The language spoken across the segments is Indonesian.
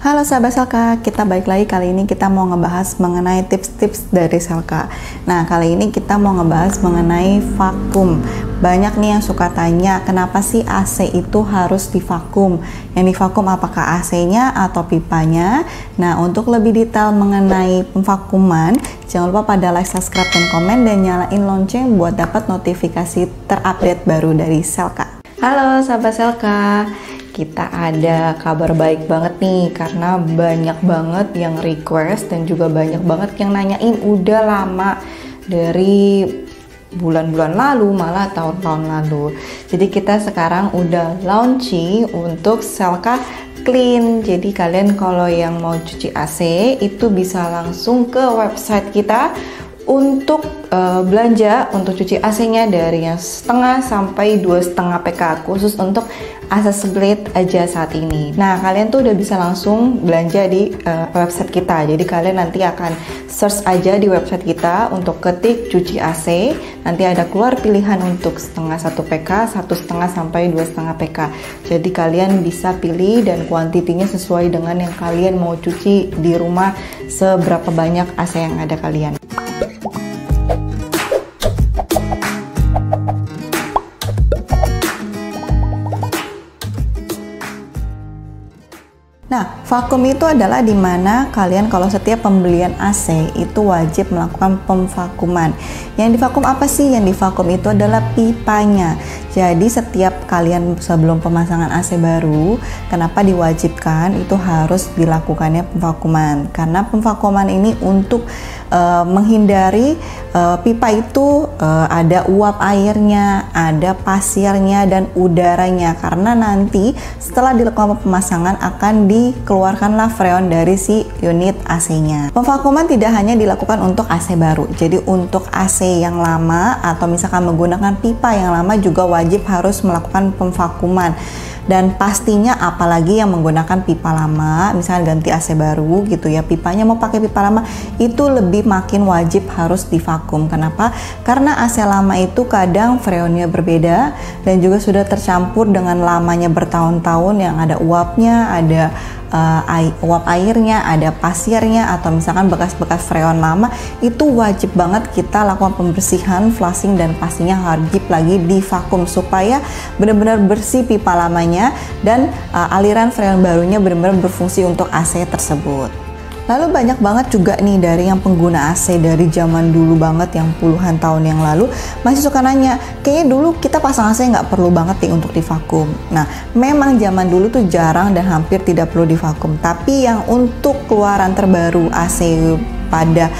Halo sahabat Selka, kita balik lagi. Kali ini kita mau ngebahas mengenai tips-tips dari Selka. Nah, kali ini kita mau ngebahas mengenai vakum. Banyak nih yang suka tanya, kenapa sih AC itu harus divakum? Yang divakum apakah AC-nya atau pipanya? Nah, untuk lebih detail mengenai pemvakuman, jangan lupa pada like, subscribe, dan komen, dan nyalain lonceng buat dapat notifikasi terupdate baru dari Selka. Halo sahabat Selka, kita ada kabar baik banget nih karena banyak banget yang request dan juga banyak banget yang nanyain udah lama dari bulan-bulan lalu, malah tahun-tahun lalu. Jadi kita sekarang udah launching untuk Selka Clean. Jadi kalian kalau yang mau cuci AC itu bisa langsung ke website kita untuk belanja untuk cuci AC-nya dari yang setengah sampai 2,5 PK khusus untuk AC split aja saat ini. Nah, kalian tuh udah bisa langsung belanja di website kita. Jadi kalian nanti akan search aja di website kita untuk ketik cuci AC. Nanti ada keluar pilihan untuk setengah 1 PK, 1,5 sampai 2,5 PK. Jadi kalian bisa pilih dan kuantitinya sesuai dengan yang kalian mau cuci di rumah, seberapa banyak AC yang ada kalian. Nah, vakum itu adalah dimana kalian kalau setiap pembelian AC itu wajib melakukan pemvakuman. Yang divakum apa sih? Yang divakum itu adalah pipanya. Jadi setiap kalian sebelum pemasangan AC baru, kenapa diwajibkan itu harus dilakukannya pemvakuman? Karena pemvakuman ini untuk menghindari pipa itu ada uap airnya, ada pasirnya, dan udaranya. Karena nanti setelah dilakukan pemasangan akan dikeluarkanlah freon dari si unit AC-nya. Pemvakuman tidak hanya dilakukan untuk AC baru. Jadi untuk AC yang lama atau misalkan menggunakan pipa yang lama juga wajib harus melakukan pemvakuman. Dan pastinya apalagi yang menggunakan pipa lama, misalnya ganti AC baru gitu ya, pipanya mau pakai pipa lama, itu lebih makin wajib harus divakum. Kenapa? Karena AC lama itu kadang freonnya berbeda dan juga sudah tercampur dengan lamanya bertahun-tahun yang ada uapnya, ada uap airnya, ada pasirnya, atau misalkan bekas-bekas freon lama. Itu wajib banget kita lakukan pembersihan, flushing, dan pastinya wajib lagi divakum supaya benar-benar bersih pipa lamanya dan aliran freon barunya benar-benar berfungsi untuk AC tersebut. Lalu banyak banget juga nih dari yang pengguna AC dari zaman dulu banget, yang puluhan tahun yang lalu, masih suka nanya, kayaknya dulu kita pasang AC nggak perlu banget nih untuk divakum. Nah, memang zaman dulu tuh jarang dan hampir tidak perlu divakum. Tapi yang untuk keluaran terbaru AC pada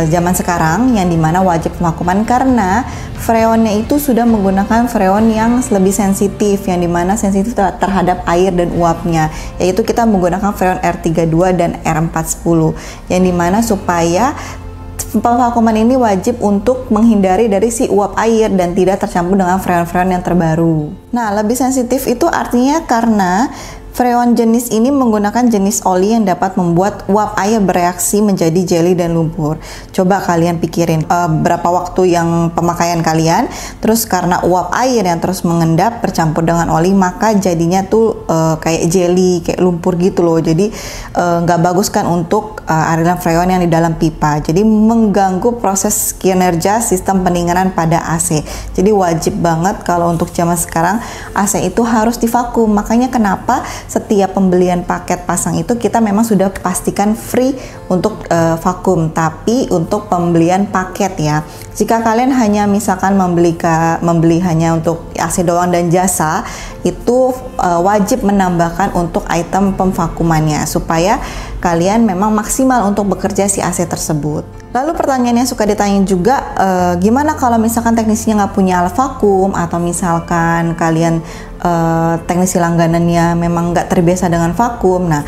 zaman sekarang, yang dimana wajib pemvakuman karena freonnya itu sudah menggunakan freon yang lebih sensitif, yang dimana sensitif terhadap air dan uapnya, yaitu kita menggunakan freon R32 dan R410, yang dimana supaya pemvakuman ini wajib untuk menghindari dari si uap air dan tidak tercampur dengan freon-freon yang terbaru. Nah, lebih sensitif itu artinya karena freon jenis ini menggunakan jenis oli yang dapat membuat uap air bereaksi menjadi jelly dan lumpur. Coba kalian pikirin berapa waktu yang pemakaian kalian, terus karena uap air yang terus mengendap bercampur dengan oli, maka jadinya tuh kayak jelly, kayak lumpur gitu loh. Jadi nggak bagus kan untuk aliran freon yang di dalam pipa. Jadi mengganggu proses kinerja sistem pendinginan pada AC. Jadi wajib banget kalau untuk zaman sekarang AC itu harus divakum. Makanya kenapa setiap pembelian paket pasang itu kita memang sudah pastikan free untuk vakum. Tapi untuk pembelian paket ya, jika kalian hanya misalkan membeli hanya untuk AC doang dan jasa, itu wajib menambahkan untuk item pemvakumannya supaya kalian memang maksimal untuk bekerja si AC tersebut. Lalu pertanyaan yang suka ditanya juga, gimana kalau misalkan teknisinya nggak punya alat vakum, atau misalkan kalian teknisi langganannya memang nggak terbiasa dengan vakum. Nah,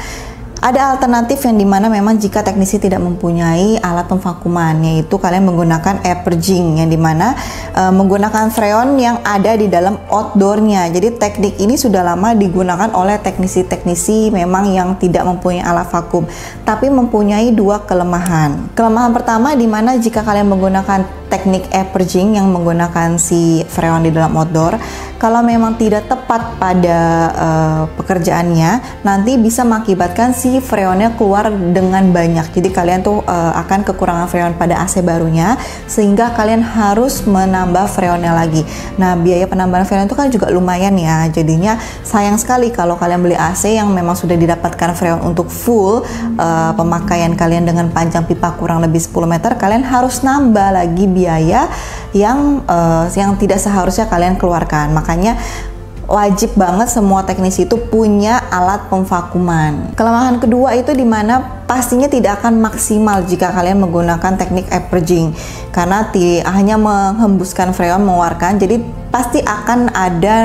ada alternatif yang dimana memang jika teknisi tidak mempunyai alat pemvakuman, yaitu kalian menggunakan air purging, yang dimana menggunakan freon yang ada di dalam outdoornya. Jadi teknik ini sudah lama digunakan oleh teknisi-teknisi memang yang tidak mempunyai alat vakum, tapi mempunyai dua kelemahan. Kelemahan pertama dimana jika kalian menggunakan teknik air purging yang menggunakan si freon di dalam outdoor, kalau memang tidak tepat pada pekerjaannya, nanti bisa mengakibatkan si freonnya keluar dengan banyak. Jadi kalian tuh akan kekurangan freon pada AC barunya, sehingga kalian harus menambah freonnya lagi. Nah, biaya penambahan freon itu kan juga lumayan ya. Jadinya sayang sekali kalau kalian beli AC yang memang sudah didapatkan freon untuk full pemakaian kalian dengan panjang pipa kurang lebih 10 meter, kalian harus nambah lagi biaya yang tidak seharusnya kalian keluarkan. Makanya wajib banget semua teknisi itu punya alat pemvakuman. Kelemahan kedua itu dimana pastinya tidak akan maksimal jika kalian menggunakan teknik air purging, karena hanya menghembuskan freon, mengeluarkan, jadi pasti akan ada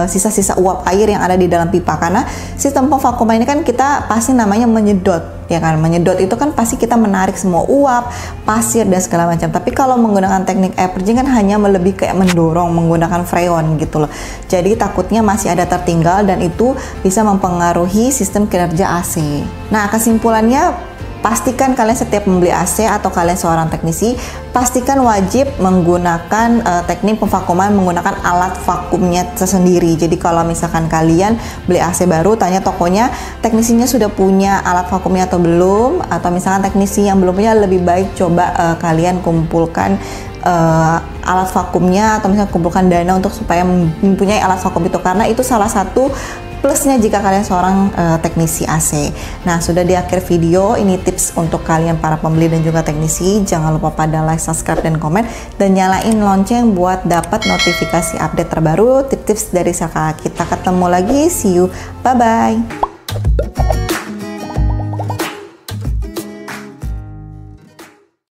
sisa-sisa uap air yang ada di dalam pipa, karena sistem pemvakuman ini kan kita pasti namanya menyedot, ya kan. Menyedot itu kan pasti kita menarik semua uap, pasir dan segala macam. Tapi kalau menggunakan teknik air purging kan hanya lebih kayak mendorong menggunakan freon gitu loh. Jadi takutnya masih ada tertinggal dan itu bisa mempengaruhi sistem kinerja AC. Nah, kesimpulannya, pastikan kalian setiap membeli AC atau kalian seorang teknisi, pastikan wajib menggunakan teknik pemvakuman menggunakan alat vakumnya tersendiri. Jadi kalau misalkan kalian beli AC baru, tanya tokonya teknisinya sudah punya alat vakumnya atau belum, atau misalkan teknisi yang belum punya, lebih baik coba kalian kumpulkan alat vakumnya, atau misalnya kumpulkan dana untuk supaya mempunyai alat vakum itu, karena itu salah satu plusnya jika kalian seorang teknisi AC. Nah, sudah di akhir video ini tips untuk kalian para pembeli dan juga teknisi. Jangan lupa pada like, subscribe, dan komen, dan nyalain lonceng buat dapat notifikasi update terbaru, tips-tips dari Saka. Kita ketemu lagi, see you, bye bye.